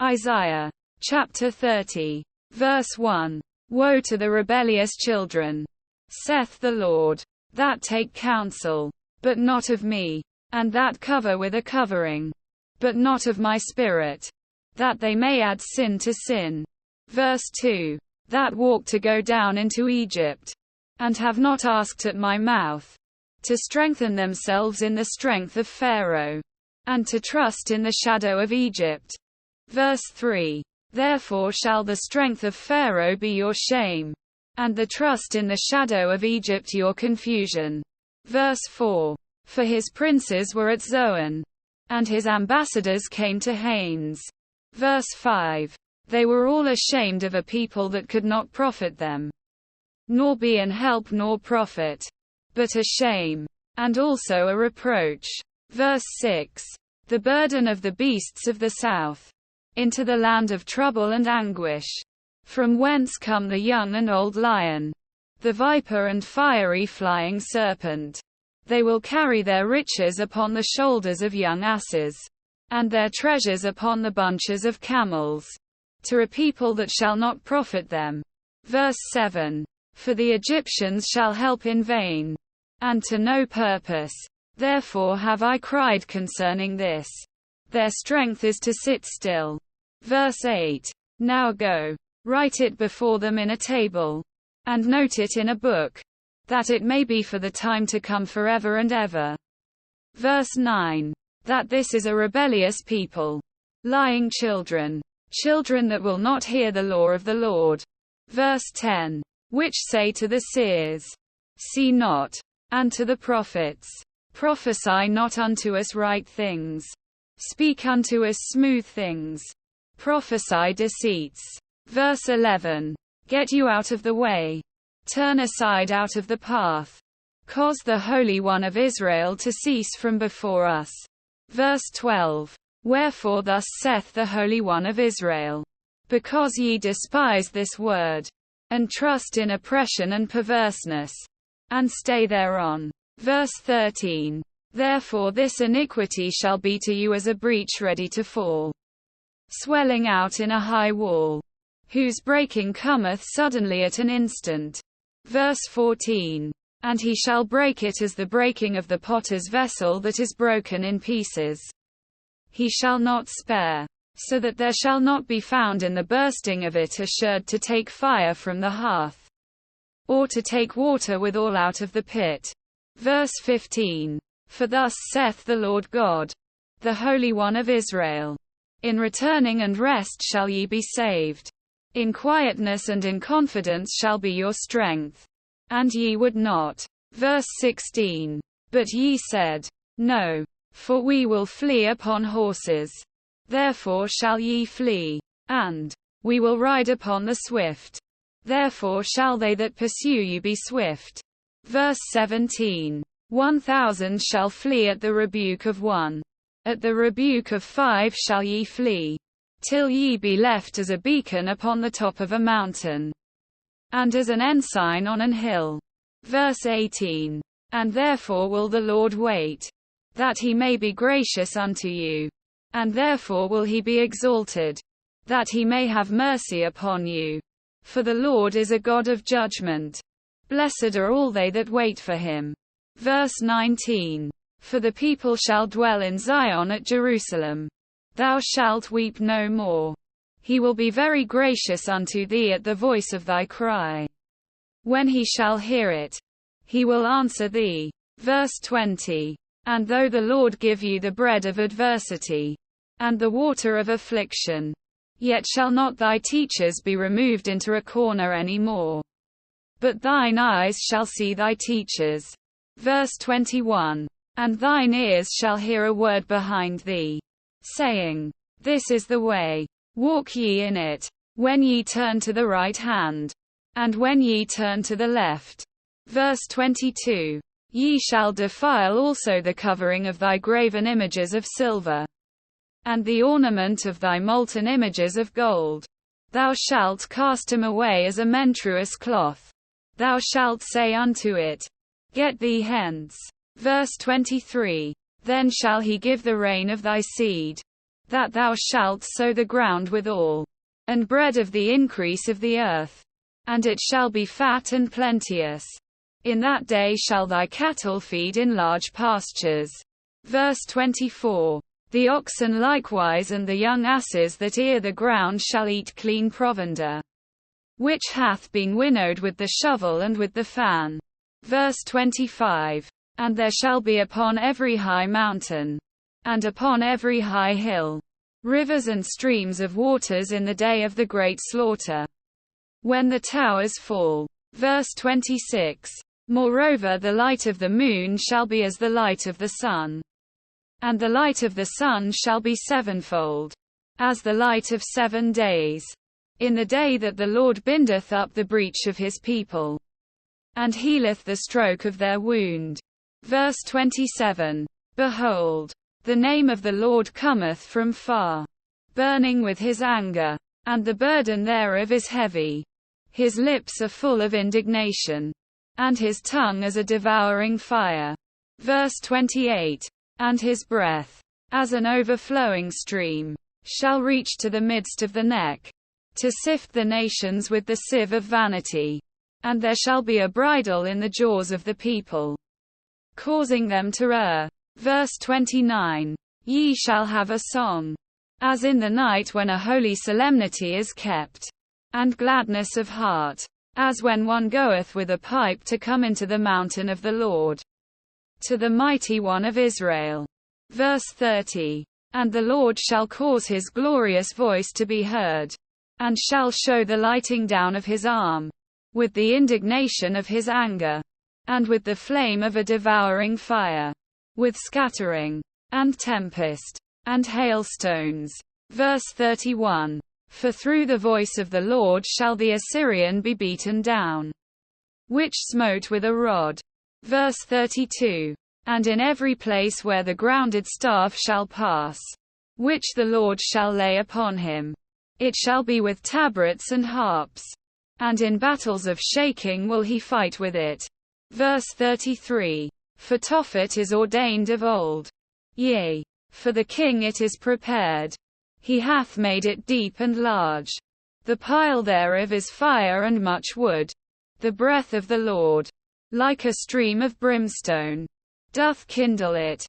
Isaiah chapter 30, verse 1. Woe to the rebellious children, saith the Lord, that take counsel, but not of me, and that cover with a covering, but not of my spirit, that they may add sin to sin. Verse 2. That walk to go down into Egypt, and have not asked at my mouth, to strengthen themselves in the strength of Pharaoh, and to trust in the shadow of Egypt. Verse 3. Therefore shall the strength of Pharaoh be your shame, and the trust in the shadow of Egypt your confusion. Verse 4. For his princes were at Zoan, and his ambassadors came to Hanes. Verse 5. They were all ashamed of a people that could not profit them, nor be an help nor profit, but a shame, and also a reproach. Verse 6. The burden of the beasts of the south, into the land of trouble and anguish, from whence come the young and old lion, the viper and fiery flying serpent. They will carry their riches upon the shoulders of young asses, and their treasures upon the bunches of camels, to a people that shall not profit them. Verse 7. For the Egyptians shall help in vain, and to no purpose. Therefore have I cried concerning this. Their strength is to sit still. Verse 8. Now go, write it before them in a table, and note it in a book, that it may be for the time to come forever and ever. Verse 9. That this is a rebellious people, lying children, children that will not hear the law of the Lord. Verse 10. Which say to the seers, see not, and to the prophets, prophesy not unto us right things. Speak unto us smooth things. Prophesy deceits. Verse 11. Get you out of the way. Turn aside out of the path. Cause the Holy One of Israel to cease from before us. Verse 12. Wherefore thus saith the Holy One of Israel, because ye despise this word, and trust in oppression and perverseness, and stay thereon. Verse 13. Therefore this iniquity shall be to you as a breach ready to fall, swelling out in a high wall, whose breaking cometh suddenly at an instant. Verse 14. And he shall break it as the breaking of the potter's vessel that is broken in pieces. He shall not spare, so that there shall not be found in the bursting of it a sherd to take fire from the hearth, or to take water withal out of the pit. Verse 15. For thus saith the Lord God, the Holy One of Israel, in returning and rest shall ye be saved. In quietness and in confidence shall be your strength. And ye would not. Verse 16. But ye said, no, for we will flee upon horses. Therefore shall ye flee. And we will ride upon the swift. Therefore shall they that pursue you be swift. Verse 17. 1,000 shall flee at the rebuke of one. At the rebuke of 5 shall ye flee, till ye be left as a beacon upon the top of a mountain, and as an ensign on an hill. Verse 18. And therefore will the Lord wait, that he may be gracious unto you, and therefore will he be exalted, that he may have mercy upon you. For the Lord is a God of judgment. Blessed are all they that wait for him. Verse 19. For the people shall dwell in Zion at Jerusalem. Thou shalt weep no more. He will be very gracious unto thee at the voice of thy cry. When he shall hear it, he will answer thee. Verse 20. And though the Lord give you the bread of adversity, and the water of affliction, yet shall not thy teachers be removed into a corner any more, but thine eyes shall see thy teachers. Verse 21. And thine ears shall hear a word behind thee, saying, This is the way, walk ye in it, when ye turn to the right hand, and when ye turn to the left. Verse 22. Ye shall defile also the covering of thy graven images of silver, and the ornament of thy molten images of gold. Thou shalt cast them away as a menstruous cloth. Thou shalt say unto it, Get thee hence. Verse 23. Then shall he give the rain of thy seed, that thou shalt sow the ground withal, and bread of the increase of the earth, and it shall be fat and plenteous. In that day shall thy cattle feed in large pastures. Verse 24. The oxen likewise and the young asses that ear the ground shall eat clean provender, which hath been winnowed with the shovel and with the fan. Verse 25. And there shall be upon every high mountain, and upon every high hill, rivers and streams of waters in the day of the great slaughter, when the towers fall. Verse 26. Moreover the light of the moon shall be as the light of the sun, and the light of the sun shall be sevenfold, as the light of 7 days, in the day that the Lord bindeth up the breach of his people, and healeth the stroke of their wound. Verse 27. Behold, the name of the Lord cometh from far, burning with his anger, and the burden thereof is heavy. His lips are full of indignation, and his tongue as a devouring fire. Verse 28. And his breath, as an overflowing stream, shall reach to the midst of the neck, to sift the nations with the sieve of vanity. And there shall be a bridle in the jaws of the people, causing them to err. Verse 29. Ye shall have a song, as in the night when a holy solemnity is kept, and gladness of heart, as when one goeth with a pipe to come into the mountain of the Lord, to the mighty one of Israel. Verse 30. And the Lord shall cause his glorious voice to be heard, and shall show the lighting down of his arm, with the indignation of his anger, and with the flame of a devouring fire, with scattering, and tempest, and hailstones. Verse 31. For through the voice of the Lord shall the Assyrian be beaten down, which smote with a rod. Verse 32. And in every place where the grounded staff shall pass, which the Lord shall lay upon him, it shall be with tabrets and harps, and in battles of shaking will he fight with it. Verse 33. For Tophet is ordained of old, yea, for the king it is prepared. He hath made it deep and large. The pile thereof is fire and much wood. The breath of the Lord, like a stream of brimstone, doth kindle it.